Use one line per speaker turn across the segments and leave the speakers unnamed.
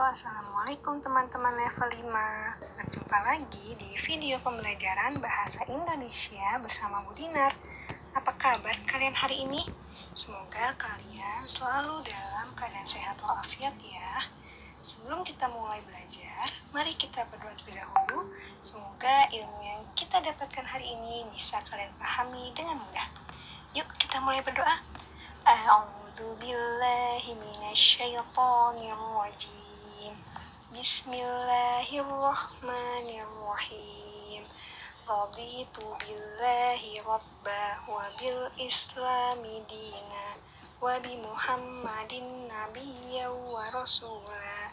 Assalamualaikum teman-teman level 5. Berjumpa lagi di video pembelajaran Bahasa Indonesia bersama Bu Dinar. Apa kabar kalian hari ini? Semoga kalian selalu dalam keadaan sehat walafiat ya. Sebelum kita mulai belajar, mari kita berdoa terlebih dahulu. Semoga ilmu yang kita dapatkan hari ini bisa kalian pahami dengan mudah. Yuk kita mulai berdoa. A'udzu billahi minasyaitonir rajim. Bismillahirrahmanirrahim. Raditu billahi rabba wa bil islami dina wa bi Muhammadin nabiyya wa rasula.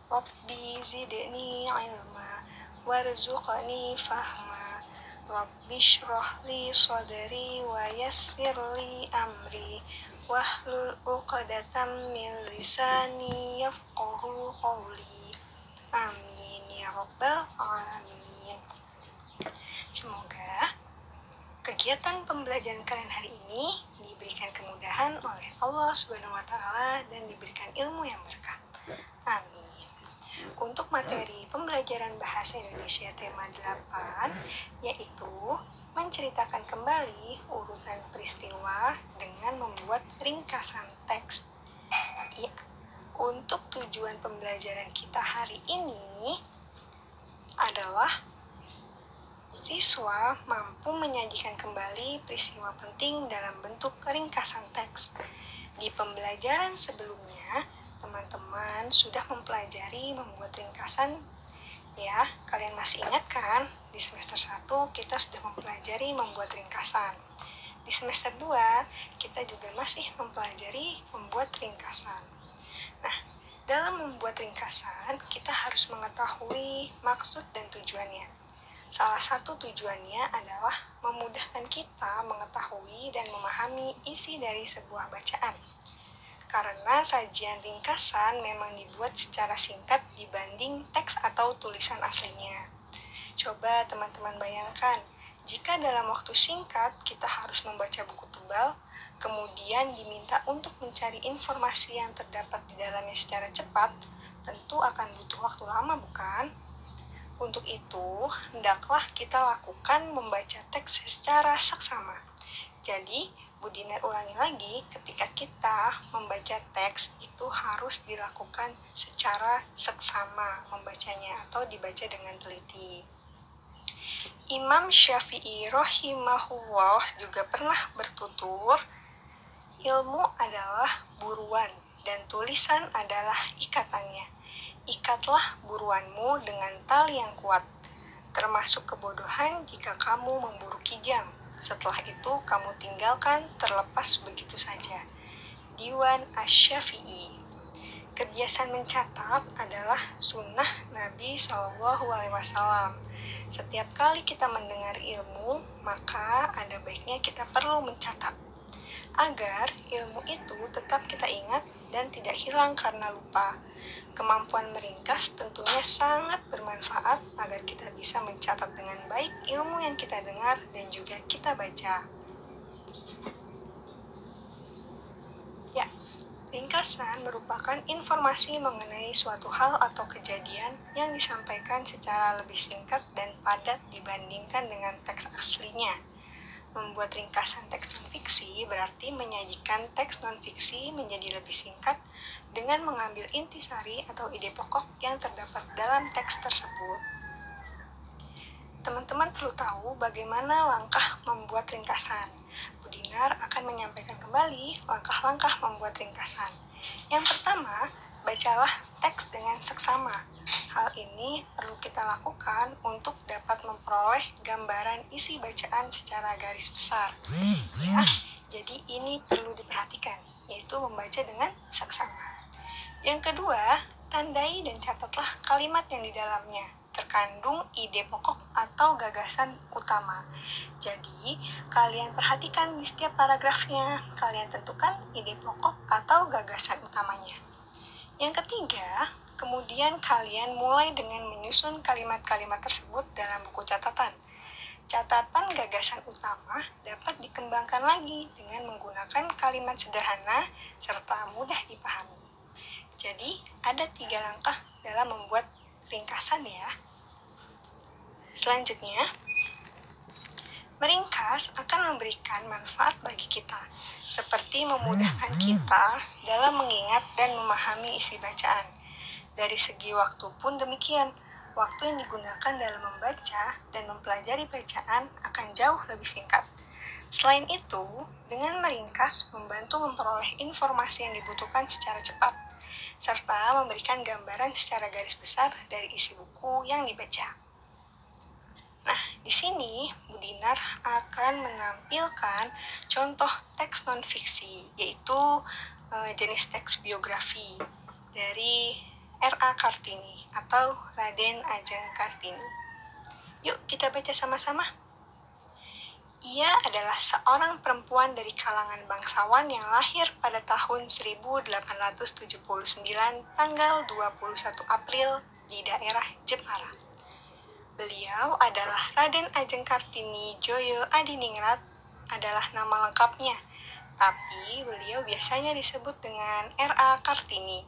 Rabbi zidni ilma warzuqni fahma. Rabbi shrah li sadri wa yassir li amri wahlul 'uqdatam min lisani yafqahu qawli. Amin ya rabbal alamin. Semoga kegiatan pembelajaran kalian hari ini diberikan kemudahan oleh Allah Subhanahu wa taala dan diberikan ilmu yang berkah. Amin. Untuk materi pembelajaran bahasa Indonesia tema 8 yaitu menceritakan kembali urutan peristiwa dengan membuat ringkasan teks. Ya, untuk tujuan pembelajaran kita hari ini adalah siswa mampu menyajikan kembali peristiwa penting dalam bentuk ringkasan teks. Di pembelajaran sebelumnya, teman-teman sudah mempelajari membuat ringkasan. Ya, kalian masih ingat kan? Di semester 1 kita sudah mempelajari membuat ringkasan. Di semester 2 kita juga masih mempelajari membuat ringkasan. Nah, dalam membuat ringkasan kita harus mengetahui maksud dan tujuannya. Salah satu tujuannya adalah memudahkan kita mengetahui dan memahami isi dari sebuah bacaan. Karena sajian ringkasan memang dibuat secara singkat dibanding teks atau tulisan aslinya. Coba teman-teman bayangkan, jika dalam waktu singkat kita harus membaca buku tebal, kemudian diminta untuk mencari informasi yang terdapat di dalamnya secara cepat, tentu akan butuh waktu lama, bukan? Untuk itu, hendaklah kita lakukan membaca teks secara seksama. Jadi, Bu Dinar ulangi lagi, ketika kita membaca teks itu harus dilakukan secara seksama membacanya atau dibaca dengan teliti. Imam Syafi'i rahimahullah juga pernah bertutur, ilmu adalah buruan dan tulisan adalah ikatannya. Ikatlah buruanmu dengan tali yang kuat, termasuk kebodohan jika kamu memburu kijang. Setelah itu kamu tinggalkan terlepas begitu saja. Diwan Asy-Syafi'i. Kebiasaan mencatat adalah sunnah Nabi SAW. Setiap kali kita mendengar ilmu, maka ada baiknya kita perlu mencatat. Agar ilmu itu tetap kita ingat dan tidak hilang karena lupa. Kemampuan meringkas tentunya sangat bermanfaat agar kita bisa mencatat dengan baik ilmu yang kita dengar dan juga kita baca. Ya, ringkasan merupakan informasi mengenai suatu hal atau kejadian yang disampaikan secara lebih singkat dan padat dibandingkan dengan teks aslinya. Membuat ringkasan teks non-fiksi berarti menyajikan teks non-fiksi menjadi lebih singkat dengan mengambil intisari atau ide pokok yang terdapat dalam teks tersebut. Teman-teman perlu tahu bagaimana langkah membuat ringkasan. Bu Dinar akan menyampaikan kembali langkah-langkah membuat ringkasan. Yang pertama, bacalah teks dengan seksama. Hal ini perlu kita lakukan untuk dapat memperoleh gambaran isi bacaan secara garis besar. Ya, jadi ini perlu diperhatikan, yaitu membaca dengan seksama. Yang kedua, tandai dan catatlah kalimat yang di dalamnya terkandung ide pokok atau gagasan utama. Jadi, kalian perhatikan di setiap paragrafnya, kalian tentukan ide pokok atau gagasan utamanya. Yang ketiga, kemudian kalian mulai dengan menyusun kalimat-kalimat tersebut dalam buku catatan. Catatan gagasan utama dapat dikembangkan lagi dengan menggunakan kalimat sederhana serta mudah dipahami. Jadi, ada 3 langkah dalam membuat ringkasan ya. Selanjutnya, meringkas akan memberikan manfaat bagi kita, seperti memudahkan kita dalam mengingat dan memahami isi bacaan. Dari segi waktu pun demikian, waktu yang digunakan dalam membaca dan mempelajari bacaan akan jauh lebih singkat. Selain itu, dengan meringkas membantu memperoleh informasi yang dibutuhkan secara cepat, serta memberikan gambaran secara garis besar dari isi buku yang dibaca. Nah, di sini Bu Dinar akan menampilkan contoh teks non-fiksi, yaitu jenis teks biografi dari R.A. Kartini atau Raden Ajeng Kartini. Yuk kita baca sama-sama. Ia adalah seorang perempuan dari kalangan bangsawan yang lahir pada tahun 1879 tanggal 21 April di daerah Jepara. Beliau adalah Raden Ajeng Kartini Joyo Adiningrat adalah nama lengkapnya, tapi beliau biasanya disebut dengan R.A. Kartini.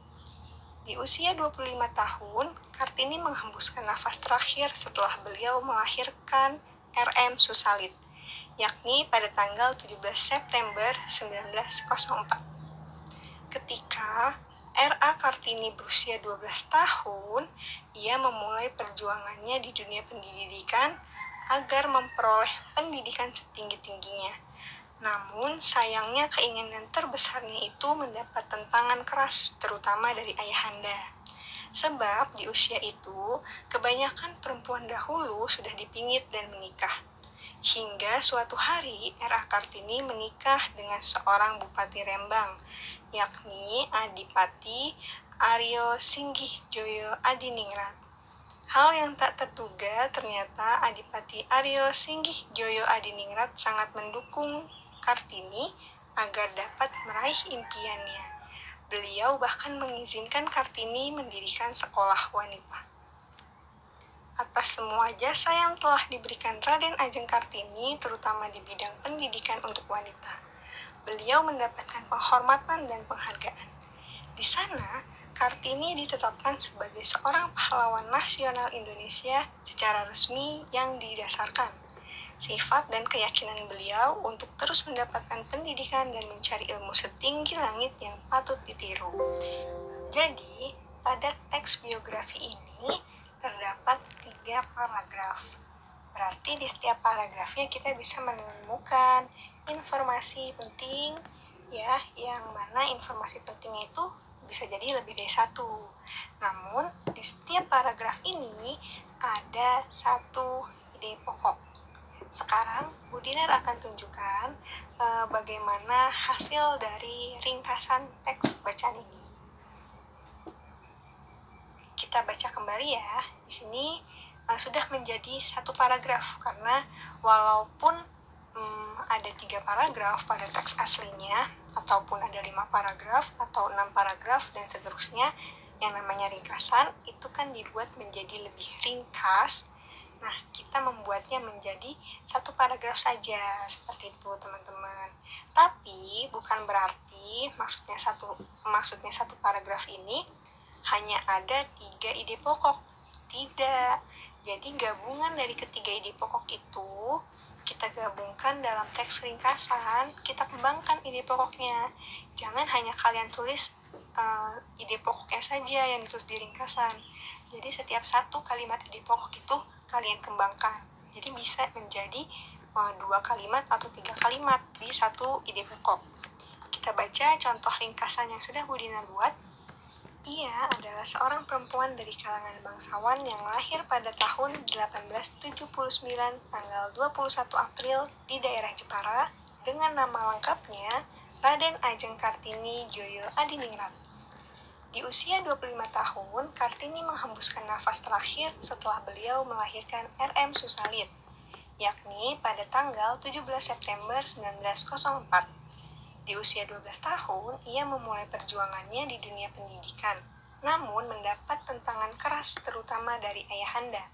Di usia 25 tahun, Kartini menghembuskan nafas terakhir setelah beliau melahirkan R.M. Susalit, yakni pada tanggal 17 September 1904. Ketika R.A. Kartini berusia 12 tahun, ia memulai perjuangannya di dunia pendidikan agar memperoleh pendidikan setinggi-tingginya. Namun, sayangnya keinginan terbesarnya itu mendapat tentangan keras, terutama dari ayahanda. Sebab di usia itu, kebanyakan perempuan dahulu sudah dipingit dan menikah. Hingga suatu hari, R.A. Kartini menikah dengan seorang Bupati Rembang, yakni Adipati Aryo Singgih Joyo Adiningrat. Hal yang tak terduga, ternyata Adipati Aryo Singgih Joyo Adiningrat sangat mendukung Kartini agar dapat meraih impiannya. Beliau bahkan mengizinkan Kartini mendirikan sekolah wanita. Atas semua jasa yang telah diberikan Raden Ajeng Kartini, terutama di bidang pendidikan untuk wanita, beliau mendapatkan penghormatan dan penghargaan. Di sana, Kartini ditetapkan sebagai seorang pahlawan nasional Indonesia secara resmi yang didasarkan sifat dan keyakinan beliau untuk terus mendapatkan pendidikan dan mencari ilmu setinggi langit yang patut ditiru. Jadi, pada teks biografi ini terdapat 3 paragraf. Berarti di setiap paragrafnya kita bisa menemukan informasi penting ya, yang mana informasi pentingnya itu bisa jadi lebih dari 1. Namun di setiap paragraf ini ada 1 ide pokok. Sekarang Bu Dinar akan tunjukkan bagaimana hasil dari ringkasan teks bacaan ini. Kita baca kembali ya. Di sini sudah menjadi 1 paragraf karena walaupun ada 3 paragraf pada teks aslinya, ataupun ada 5 paragraf atau 6 paragraf dan seterusnya, yang namanya ringkasan itu kan dibuat menjadi lebih ringkas. Nah, kita membuatnya menjadi 1 paragraf saja, seperti itu teman-teman. Tapi bukan berarti maksudnya satu paragraf ini hanya ada 3 ide pokok. Tidak. Jadi gabungan dari ketiga ide pokok itu kita gabungkan dalam teks ringkasan, kita kembangkan ide pokoknya. Jangan hanya kalian tulis ide pokoknya saja yang ditulis di ringkasan. Jadi setiap 1 kalimat ide pokok itu kalian kembangkan. Jadi bisa menjadi 2 kalimat atau 3 kalimat di 1 ide pokok. Kita baca contoh ringkasan yang sudah Bu Dinar buat. Ia adalah seorang perempuan dari kalangan bangsawan yang lahir pada tahun 1879 tanggal 21 April di daerah Jepara dengan nama lengkapnya Raden Ajeng Kartini Joyo Adiningrat. Di usia 25 tahun, Kartini menghembuskan nafas terakhir setelah beliau melahirkan R.M. Susalit, yakni pada tanggal 17 September 1904. Di usia 12 tahun, ia memulai perjuangannya di dunia pendidikan, namun mendapat tentangan keras terutama dari ayahanda.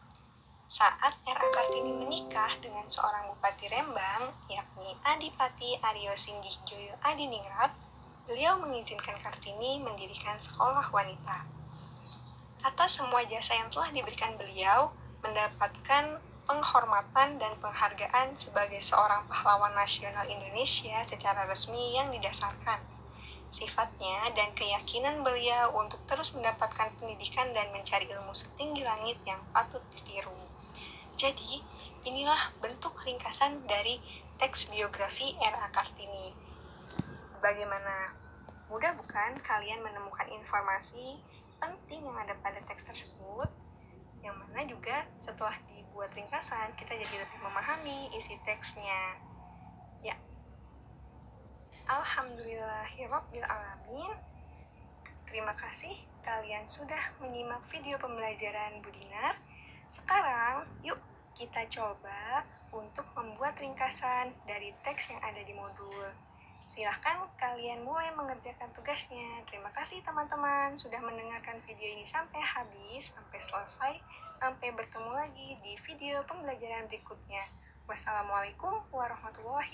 Saat R.A. Kartini menikah dengan seorang Bupati Rembang, yakni Adipati Aryo Singgih Joyo Adiningrat, beliau mengizinkan Kartini mendirikan sekolah wanita. Atas semua jasa yang telah diberikan beliau, mendapatkan penghormatan dan penghargaan sebagai seorang pahlawan nasional Indonesia secara resmi yang didasarkan sifatnya dan keyakinan beliau untuk terus mendapatkan pendidikan dan mencari ilmu setinggi langit yang patut ditiru. Jadi, inilah bentuk ringkasan dari teks biografi R.A. Kartini. Bagaimana? Mudah bukan kalian menemukan informasi penting yang ada pada teks tersebut? Yang mana juga setelah dibuat ringkasan, kita jadi lebih memahami isi teksnya. Ya, alhamdulillahirrabbilalamin. Terima kasih kalian sudah menyimak video pembelajaran Budinar. Sekarang, yuk kita coba untuk membuat ringkasan dari teks yang ada di modul. Silahkan kalian mulai mengerjakan tugasnya. Terima kasih teman-teman sudah mendengarkan video ini sampai habis, sampai selesai. Sampai bertemu lagi di video pembelajaran berikutnya. Wassalamualaikum warahmatullahi